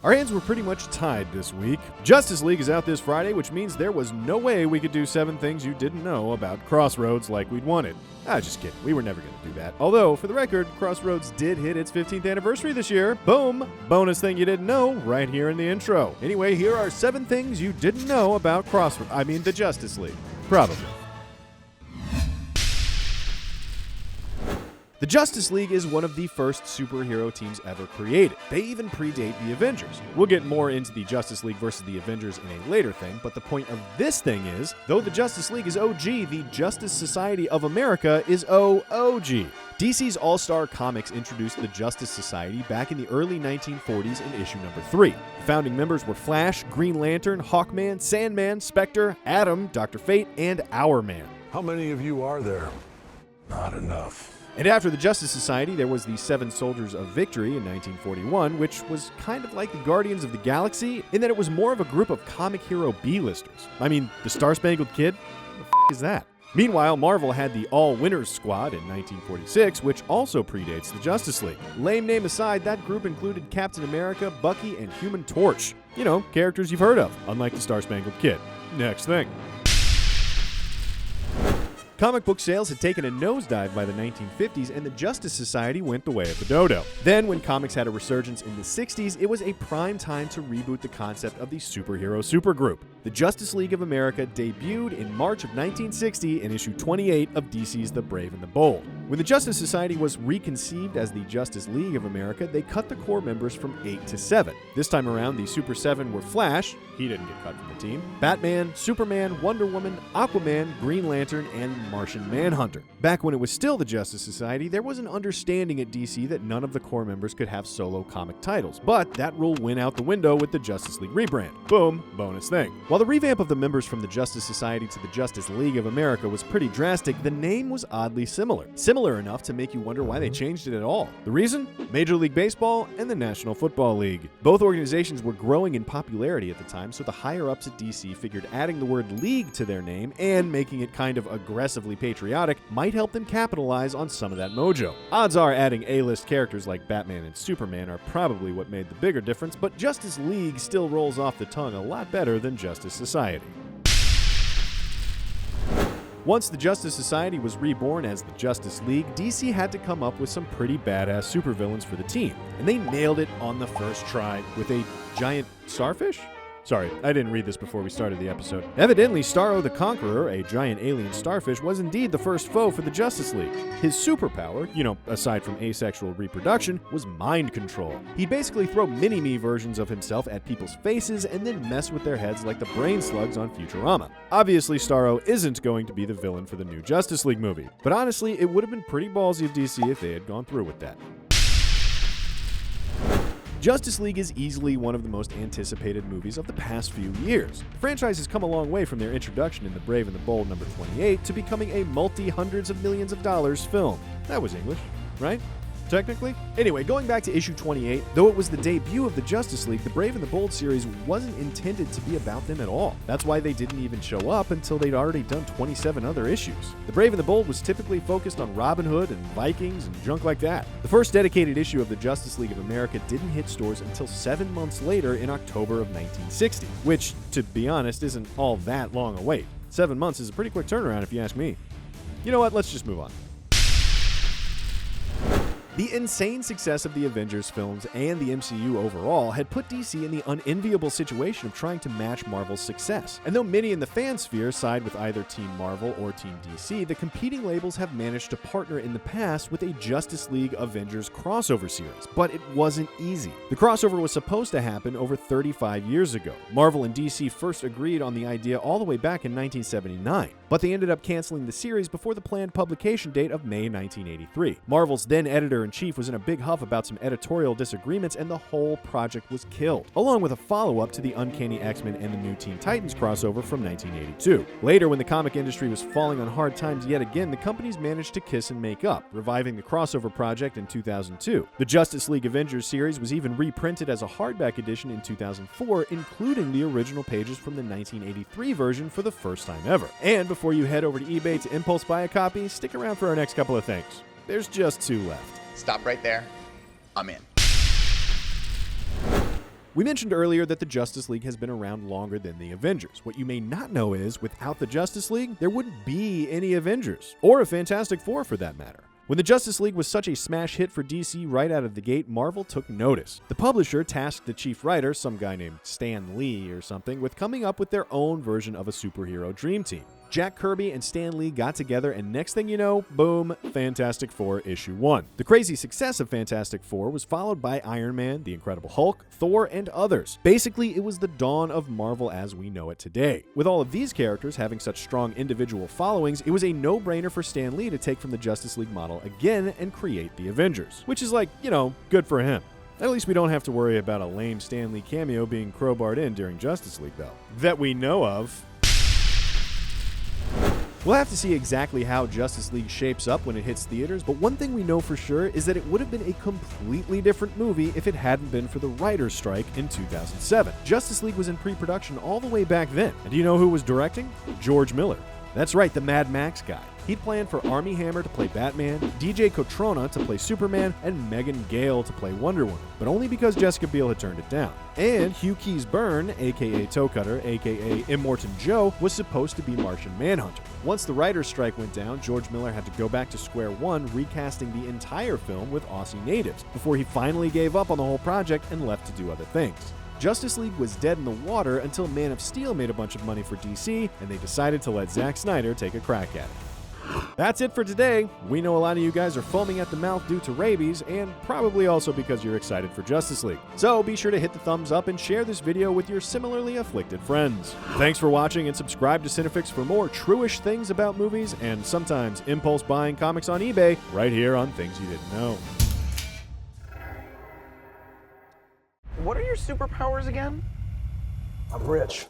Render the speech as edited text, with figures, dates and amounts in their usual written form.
Our hands were pretty much tied this week. Justice League is out this Friday, which means there was no way we could do 7 things you didn't know about Crossroads like we'd wanted. Just kidding. We were never going to do that. Although, for the record, Crossroads did hit its 15th anniversary this year. Boom! Bonus thing you didn't know right here in the intro. Anyway, here are 7 things you didn't know about the Justice League. Probably. The Justice League is one of the first superhero teams ever created. They even predate the Avengers. We'll get more into the Justice League versus the Avengers in a later thing, but the point of this thing is, though the Justice League is OG, the Justice Society of America is OOG. DC's All-Star Comics introduced the Justice Society back in the early 1940s in issue number 3. The founding members were Flash, Green Lantern, Hawkman, Sandman, Spectre, Atom, Dr. Fate, and Hourman. How many of you are there? Not enough. And after the Justice Society, there was the Seven Soldiers of Victory in 1941, which was kind of like the Guardians of the Galaxy in that it was more of a group of comic hero B-listers. I mean, the Star-Spangled Kid? What the f*** is that? Meanwhile, Marvel had the All-Winners Squad in 1946, which also predates the Justice League. Lame name aside, that group included Captain America, Bucky, and Human Torch. You know, characters you've heard of, unlike the Star-Spangled Kid. Next thing. Comic book sales had taken a nosedive by the 1950s, and the Justice Society went the way of the dodo. Then, when comics had a resurgence in the 60s, it was a prime time to reboot the concept of the superhero supergroup. The Justice League of America debuted in March of 1960 in issue 28 of DC's The Brave and the Bold. When the Justice Society was reconceived as the Justice League of America, they cut the core members from 8 to 7. This time around, the Super 7 were Flash, he didn't get cut from the team, Batman, Superman, Wonder Woman, Aquaman, Green Lantern, and Martian Manhunter. Back when it was still the Justice Society, there was an understanding at DC that none of the core members could have solo comic titles, but that rule went out the window with the Justice League rebrand. Boom, bonus thing. While the revamp of the members from the Justice Society to the Justice League of America was pretty drastic, the name was oddly similar. Similar enough to make you wonder why they changed it at all. The reason? Major League Baseball and the National Football League. Both organizations were growing in popularity at the time, so the higher-ups at DC figured adding the word league to their name and making it kind of aggressively patriotic might help them capitalize on some of that mojo. Odds are adding A-list characters like Batman and Superman are probably what made the bigger difference, but Justice League still rolls off the tongue a lot better than Justice Society. Once the Justice Society was reborn as the Justice League, DC had to come up with some pretty badass supervillains for the team, and they nailed it on the first try with a giant starfish? Sorry, I didn't read this before we started the episode. Evidently, Starro the Conqueror, a giant alien starfish, was indeed the first foe for the Justice League. His superpower, aside from asexual reproduction, was mind control. He'd basically throw mini-me versions of himself at people's faces and then mess with their heads like the brain slugs on Futurama. Obviously, Starro isn't going to be the villain for the new Justice League movie, but honestly, it would have been pretty ballsy of DC if they had gone through with that. Justice League is easily one of the most anticipated movies of the past few years. The franchise has come a long way from their introduction in The Brave and the Bold number 28 to becoming a multi-hundreds of millions of dollars film. That was English, right? Technically? Anyway, going back to issue 28, though it was the debut of the Justice League, the Brave and the Bold series wasn't intended to be about them at all. That's why they didn't even show up until they'd already done 27 other issues. The Brave and the Bold was typically focused on Robin Hood and Vikings and junk like that. The first dedicated issue of the Justice League of America didn't hit stores until 7 months later in October of 1960, which, to be honest, isn't all that long a wait. 7 months is a pretty quick turnaround if you ask me. You know what? Let's just move on. The insane success of the Avengers films and the MCU overall had put DC in the unenviable situation of trying to match Marvel's success. And though many in the fan sphere side with either Team Marvel or Team DC, the competing labels have managed to partner in the past with a Justice League Avengers crossover series, but it wasn't easy. The crossover was supposed to happen over 35 years ago. Marvel and DC first agreed on the idea all the way back in 1979, but they ended up canceling the series before the planned publication date of May 1983. Marvel's then editor-in-chief was in a big huff about some editorial disagreements, and the whole project was killed, along with a follow-up to the Uncanny X-Men and the New Teen Titans crossover from 1982. Later, when the comic industry was falling on hard times yet again, the companies managed to kiss and make up, reviving the crossover project in 2002. The Justice League Avengers series was even reprinted as a hardback edition in 2004, including the original pages from the 1983 version for the first time ever. And before you head over to eBay to impulse buy a copy, stick around for our next couple of things. There's just 2 left. Stop right there. I'm in. We mentioned earlier that the Justice League has been around longer than the Avengers. What you may not know is, without the Justice League, there wouldn't be any Avengers, or a Fantastic Four for that matter. When the Justice League was such a smash hit for DC right out of the gate, Marvel took notice. The publisher tasked the chief writer, some guy named Stan Lee or something, with coming up with their own version of a superhero dream team. Jack Kirby and Stan Lee got together, and next thing you know, boom, Fantastic Four issue 1. The crazy success of Fantastic Four was followed by Iron Man, The Incredible Hulk, Thor, and others. Basically, it was the dawn of Marvel as we know it today. With all of these characters having such strong individual followings, it was a no-brainer for Stan Lee to take from the Justice League model again and create the Avengers. Which is like, good for him. At least we don't have to worry about a lame Stan Lee cameo being crowbarred in during Justice League, though. That we know of. We'll have to see exactly how Justice League shapes up when it hits theaters, but one thing we know for sure is that it would have been a completely different movie if it hadn't been for the writer's strike in 2007. Justice League was in pre-production all the way back then. And do you know who was directing? George Miller. That's right, the Mad Max guy. He'd planned for Armie Hammer to play Batman, DJ Cotrona to play Superman, and Megan Gale to play Wonder Woman, but only because Jessica Biel had turned it down. And Hugh Keys-Byrne, aka Toe Cutter, aka Immortan Joe, was supposed to be Martian Manhunter. Once the writer's strike went down, George Miller had to go back to square one, recasting the entire film with Aussie natives, before he finally gave up on the whole project and left to do other things. Justice League was dead in the water until Man of Steel made a bunch of money for DC, and they decided to let Zack Snyder take a crack at it. That's it for today. We know a lot of you guys are foaming at the mouth due to rabies, and probably also because you're excited for Justice League. So be sure to hit the thumbs up and share this video with your similarly afflicted friends. Thanks for watching, and subscribe to CineFix for more true-ish things about movies and sometimes impulse buying comics on eBay right here on Things You Didn't Know. What are your superpowers again? I'm rich.